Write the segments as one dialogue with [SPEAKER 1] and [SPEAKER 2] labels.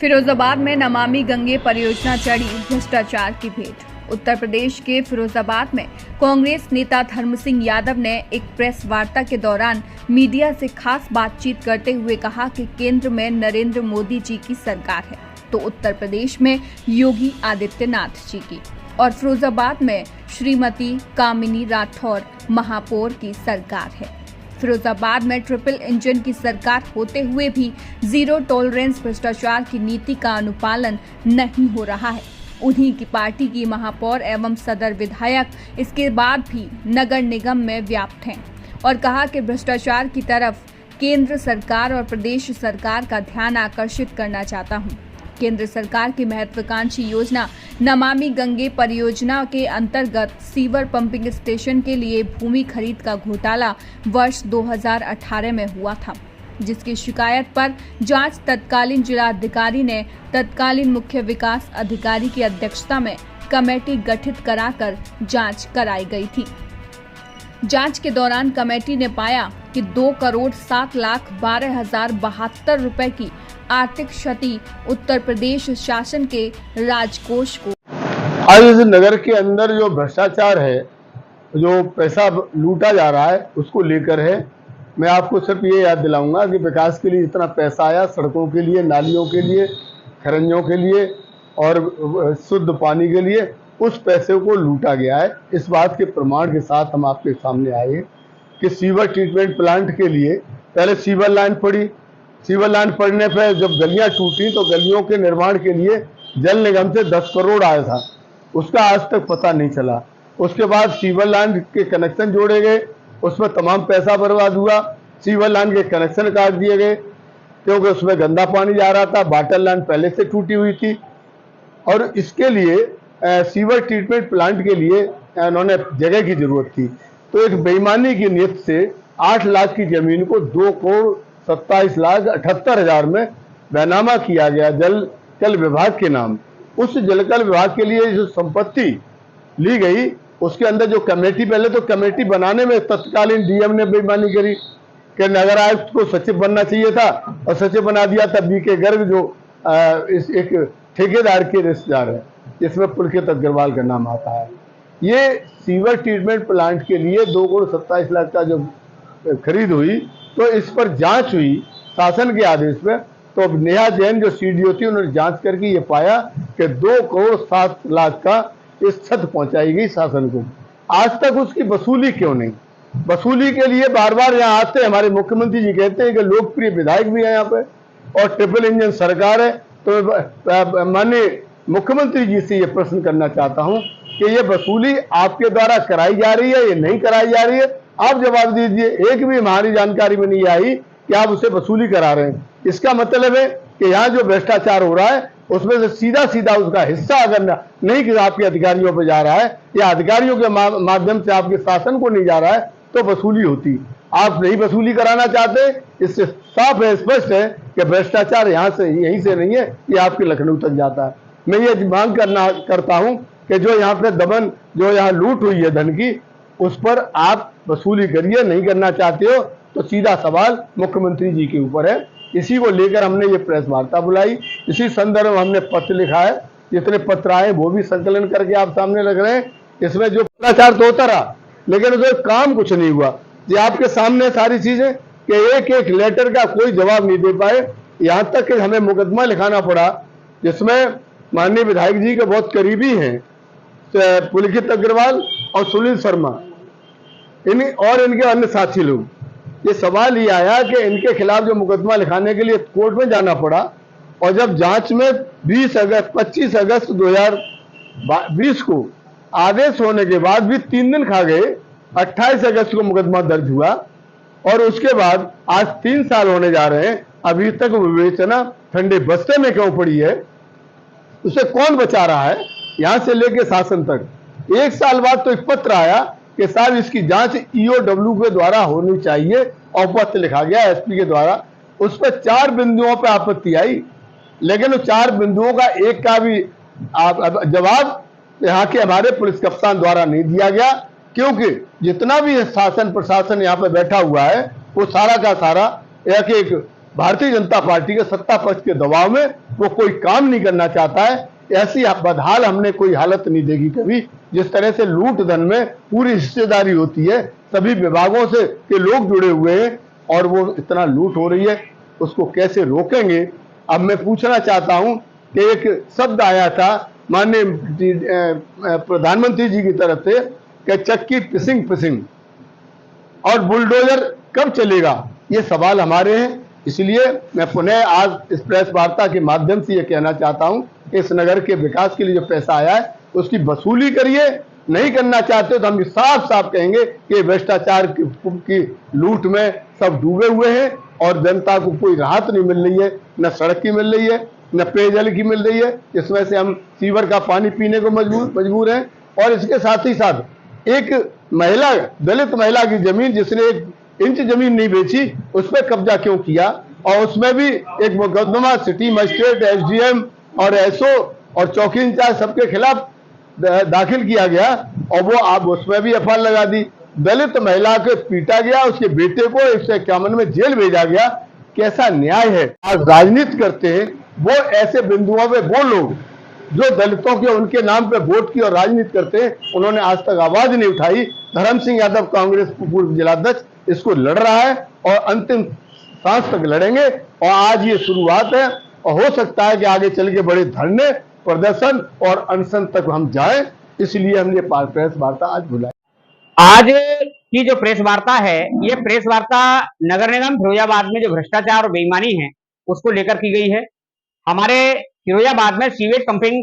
[SPEAKER 1] फिरोजाबाद में नमामि गंगे परियोजना चढ़ी भ्रष्टाचार की भेंट। उत्तर प्रदेश के फिरोजाबाद में कांग्रेस नेता धर्म सिंह यादव ने एक प्रेस वार्ता के दौरान मीडिया से खास बातचीत करते हुए कहा कि केंद्र में नरेंद्र मोदी जी की सरकार है तो उत्तर प्रदेश में योगी आदित्यनाथ जी की और फिरोजाबाद में श्रीमती कामिनी राठौर महापौर की सरकार है। फिरोजाबाद में ट्रिपल इंजन की सरकार होते हुए भी जीरो टॉलरेंस भ्रष्टाचार की नीति का अनुपालन नहीं हो रहा है। उन्हीं की पार्टी की महापौर एवं सदर विधायक इसके बाद भी नगर निगम में व्याप्त हैं और कहा कि भ्रष्टाचार की तरफ केंद्र सरकार और प्रदेश सरकार का ध्यान आकर्षित करना चाहता हूं। केंद्र सरकार की महत्वाकांक्षी योजना नमामि गंगे परियोजना के अंतर्गत सीवर पंपिंग स्टेशन के लिए भूमि खरीद का घोटाला वर्ष 2018 में हुआ था, जिसकी शिकायत पर जांच तत्कालीन जिलाधिकारी ने तत्कालीन मुख्य विकास अधिकारी की अध्यक्षता में कमेटी गठित कराकर जांच कराई गई थी। जांच के दौरान कमेटी ने पाया कि 2,07,12,072 रुपए की आर्थिक क्षति उत्तर प्रदेश शासन के राजकोष को।
[SPEAKER 2] आज इस नगर के अंदर जो भ्रष्टाचार है, जो पैसा लूटा जा रहा है, उसको लेकर है। मैं आपको सिर्फ ये याद दिलाऊंगा कि विकास के लिए जितना पैसा आया, सड़कों के लिए, नालियों के लिए, खरंजों के लिए और शुद्ध पानी के लिए, उस पैसे को लूटा गया है। इस बात के प्रमाण के साथ हम आपके सामने आए कि सीवर ट्रीटमेंट प्लांट के लिए पहले सीवर लाइन पड़ी। सीवर लाइन पड़ने पर जब गलियां टूटी तो गलियों के निर्माण के लिए जल निगम से 10 करोड़ आया था, उसका आज तक पता नहीं चला। उसके बाद सीवर लाइन के कनेक्शन जोड़े गए, उसमें तमाम पैसा बर्बाद हुआ। सीवर लाइन के कनेक्शन काट दिए गए क्योंकि उसमें गंदा पानी जा रहा था। वाटर लाइन पहले से टूटी हुई थी और इसके लिए सीवर ट्रीटमेंट प्लांट के लिए उन्होंने जगह की जरूरत थी, तो एक बेईमानी की नीयत से 8 लाख की जमीन को 2,27,78,000 में बैनामा किया गया जल विभाग के नाम। उस जलकल विभाग के लिए जो संपत्ति ली गई, उसके अंदर जो कमेटी, पहले तो कमेटी बनाने में तत्कालीन डीएम ने बेईमानी करी कि नगर आयुक्त को सचिव बनना चाहिए था और सचिव बना दिया था बीके गर्ग, जो इस एक ठेकेदार के रिश्तेदार है, जिसमें पुलकित अग्रवाल का नाम आता है। ये सीवर ट्रीटमेंट प्लांट के लिए 2,27,00,000 का जो खरीद हुई, तो इस पर जांच हुई शासन के आदेश में। तो नेहा जैन जो सीडीओ थी, उन्होंने जांच करके ये पाया कि 2,07,00,000 का इस क्षत पहुंचाई गई शासन को। आज तक उसकी वसूली क्यों नहीं? वसूली के लिए बार बार यहाँ आते हमारे मुख्यमंत्री जी, कहते हैं कि लोकप्रिय विधायक भी है यहाँ पे और ट्रिपल इंजन सरकार है। तो माननीय मुख्यमंत्री जी से ये प्रश्न करना चाहता हूँ कि ये वसूली आपके द्वारा कराई जा रही है, ये नहीं कराई जा रही है? आप जवाब दीजिए। एक भी हमारी जानकारी में नहीं आई कि आप उसे वसूली करा रहे हैं। इसका मतलब है कि यहाँ जो भ्रष्टाचार हो रहा है उसमें से सीधा सीधा उसका हिस्सा अगर नहीं कि आपके अधिकारियों पर जा रहा है या अधिकारियों के माध्यम से आपके शासन को नहीं जा रहा है, तो वसूली होती। आप नहीं वसूली कराना चाहते, इससे साफ है, स्पष्ट है कि भ्रष्टाचार यहाँ से, यहीं से नहीं है, ये आपके लखनऊ तक जाता है। मैं ये मांग करता हूँ कि जो यहाँ पे दमन, जो यहाँ लूट हुई है धन की, उस पर आप वसूली करिए। नहीं करना चाहते हो तो सीधा सवाल मुख्यमंत्री जी के ऊपर है। इसी को लेकर हमने ये प्रेस वार्ता बुलाई। इसी संदर्भ में हमने पत्र लिखा है, जितने पत्र आए वो भी संकलन करके आप सामने लग रहे हैं। इसमें जो भ्रष्टाचार तो होता रहा, लेकिन उसमें काम कुछ नहीं हुआ। ये आपके सामने सारी चीजें कि एक एक लेटर का कोई जवाब नहीं दे पाए। यहाँ तक कि हमें मुकदमा लिखाना पड़ा, जिसमें माननीय विधायक जी के बहुत करीबी हैं पुलकित अग्रवाल और सुनील शर्मा, और इनके अन्य साथी लोग। ये सवाल ये आया कि इनके खिलाफ जो मुकदमा लिखाने के लिए कोर्ट में जाना पड़ा, और जब जांच में 25 अगस्त 2020 को आदेश होने के बाद भी 3 दिन खा गए। 28 अगस्त को मुकदमा दर्ज हुआ और उसके बाद आज 3 साल होने जा रहे हैं, अभी तक विवेचना ठंडे बस्ते में क्यों पड़ी है? उसे कौन बचा रहा है यहां से लेके शासन तक? 1 साल बाद तो एक पत्र आया कि साहब इसकी जांच ईओडब्ल्यू के द्वारा होनी चाहिए, और पत्र लिखा गया एसपी के द्वारा। उस पर 4 बिंदुओं पर आपत्ति आई, लेकिन उन 4 बिंदुओं का एक का भी जवाब यहाँ के हमारे पुलिस कप्तान द्वारा नहीं दिया गया, क्योंकि जितना भी शासन प्रशासन यहाँ पे बैठा हुआ है वो सारा का सारा एक भारतीय जनता पार्टी के सत्ता पक्ष के दबाव में वो कोई काम नहीं करना चाहता है। ऐसी बदहाल हमने कोई हालत नहीं देखी कभी। जिस तरह से लूट धन में पूरी हिस्सेदारी होती है, सभी विभागों से के लोग जुड़े हुए हैं और वो इतना लूट हो रही है, उसको कैसे रोकेंगे। अब मैं पूछना चाहता हूं कि एक शब्द आया था माननीय प्रधानमंत्री जी की तरफ से कि चक्की पिसिंग और बुलडोजर कब चलेगा, ये सवाल हमारे हैं। इसलिए मैं पुनः आज इस प्रेस वार्ता के माध्यम से ये कहना चाहता हूं कि इस नगर के विकास के लिए जो पैसा आया है उसकी वसूली करिए। नहीं करना चाहते तो हम साफ साफ कहेंगे कि भ्रष्टाचार की लूट में सब डूबे हुए हैं और जनता को कोई राहत नहीं मिल रही है, न सड़क की मिल रही है, न पेयजल की मिल रही है। इसमें से हम सीवर का पानी पीने को मजबूर हैं। और इसके साथ ही साथ एक महिला, दलित महिला की जमीन, जिसने 1 इंच जमीन नहीं बेची, उस पर कब्जा क्यों किया, और उसमें भी एक मुकदमा सिटी मजिस्ट्रेट, एसडीएम और एसओ और चौकी इंचार्ज सबके खिलाफ दाखिल किया गया और वो आप उसमें भी एफआईआर लगा दी। दलित महिला को पीटा गया, उसके बेटे को 151 में जेल भेजा गया। कैसा न्याय है। आज राजनीति करते हैं वो ऐसे बिंदुओं पे वो लोग जो दलितों के उनके नाम पे वोट की और राजनीति करते हैं, उन्होंने आज तक आवाज नहीं उठाई। धर्म सिंह यादव कांग्रेस पूर्व जिलाध्यक्ष इसको लड़ रहा है और अंतिम सांस तक लड़ेंगे। और आज ये शुरुआत है और हो सकता है कि आगे चल के बड़े धरने, प्रदर्शन और अनशन तक हम जाएं। इसलिए हमने प्रेस वार्ता आज बुलाई।
[SPEAKER 3] आज की जो प्रेस वार्ता है, ये प्रेस वार्ता नगर निगम फिरोजाबाद में जो भ्रष्टाचार और बेईमानी है उसको लेकर की गई है। हमारे फिरोजाबाद में सीवेज पंपिंग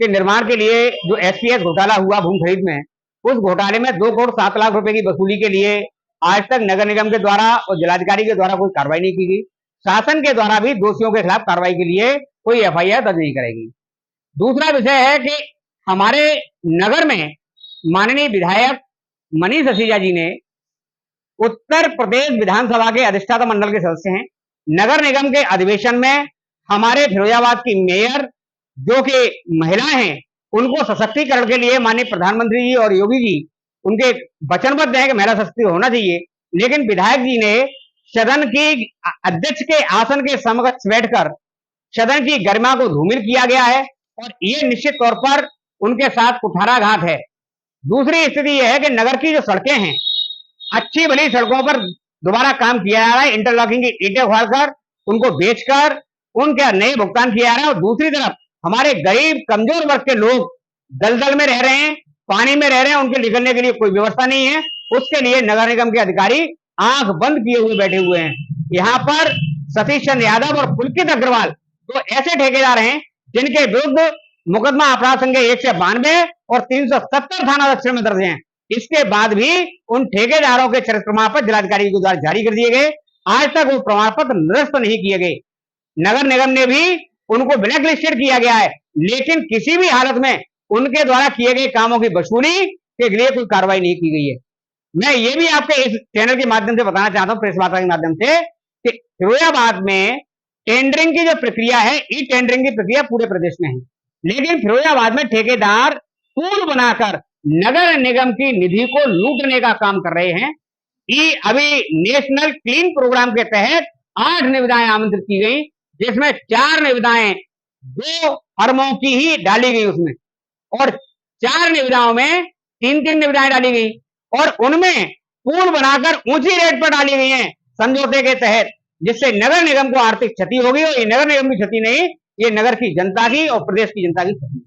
[SPEAKER 3] के निर्माण के लिए जो एसपीएस घोटाला हुआ भूमि खरीद में, उस घोटाले में 2 करोड़ 7 लाख रुपए की वसूली के लिए आज तक नगर निगम के द्वारा और जिलाधिकारी के द्वारा कोई कार्रवाई नहीं की गई। शासन के द्वारा भी दोषियों के खिलाफ कार्रवाई के लिए कोई एफआईआर दर्ज नहीं करेगी। दूसरा विषय है कि हमारे नगर में माननीय विधायक मनीष सिसोदिया जी ने, उत्तर प्रदेश विधानसभा के अधिष्ठाता मंडल के सदस्य हैं, नगर निगम के अधिवेशन में हमारे फिरोजाबाद की मेयर जो कि महिलाएं हैं उनको सशक्तिकरण के लिए माननीय प्रधानमंत्री जी और योगी जी उनके वचनबद्ध हैं कि महिला सशक्तिकरण होना चाहिए। लेकिन विधायक जी ने सदन की अध्यक्ष के आसन के समकक्ष बैठकर सदन की गरिमा को धूमिल किया गया है और ये निश्चित तौर पर उनके साथ कुठाराघात है। दूसरी स्थिति यह है कि नगर की जो सड़कें हैं, अच्छी भली सड़कों पर दोबारा काम किया जा रहा है, इंटरलॉकिंग की ईंटें उखाड़कर उनको बेचकर उनके नए भुगतान किया जा रहा है। और दूसरी तरफ हमारे गरीब कमजोर वर्ग के लोग दलदल में रह रहे हैं, पानी में रह रहे हैं, उनके निकलने के लिए कोई व्यवस्था नहीं है। उसके लिए नगर निगम के अधिकारी आंख बंद किए हुए बैठे हुए हैं। यहाँ पर सतीश चंद्र यादव और पुलकित अग्रवाल तो ऐसे ठेकेदार हैं जिनके विरुद्ध मुकदमा अपराध संख्या 192 और 370 थाना अक्षर में दर्ज हैं। इसके बाद भी उन ठेकेदारों के चरित्र प्रमाण पत्र जिलाधिकारी के द्वारा जारी कर दिए गए। आज तक वो प्रमाण पत्र निरस्त नहीं किए गए। नगर निगम ने भी उनको ब्लैक लिस्टेड किया गया है, लेकिन किसी भी हालत में उनके द्वारा किए गए कामों की वसूली के लिए कोई कार्रवाई नहीं की गई है। मैं ये भी आपके इस चैनल के माध्यम से बताना चाहता हूं, प्रेस वार्ता के माध्यम से, कि फिरोजाबाद में टेंडरिंग की जो प्रक्रिया है, ई टेंडरिंग की प्रक्रिया पूरे प्रदेश में है, लेकिन फिरोजाबाद में ठेकेदार पुल बनाकर नगर निगम की निधि को लूटने का काम कर रहे हैं। अभी नेशनल क्लीन प्रोग्राम के तहत 8 निविदाएं आमंत्रित की गई, जिसमें 4 निविदाएं 2 अरबों की ही डाली गई उसमें, और 4 निविदाओं में 3-3 निविदाएं डाली गई और उनमें पुल बनाकर ऊंची रेट पर डाली गई हैं समझौते के तहत, जिससे नगर निगम को आर्थिक क्षति होगी। और ये नगर निगम की क्षति नहीं, ये नगर की जनता की और प्रदेश की जनता की क्षति।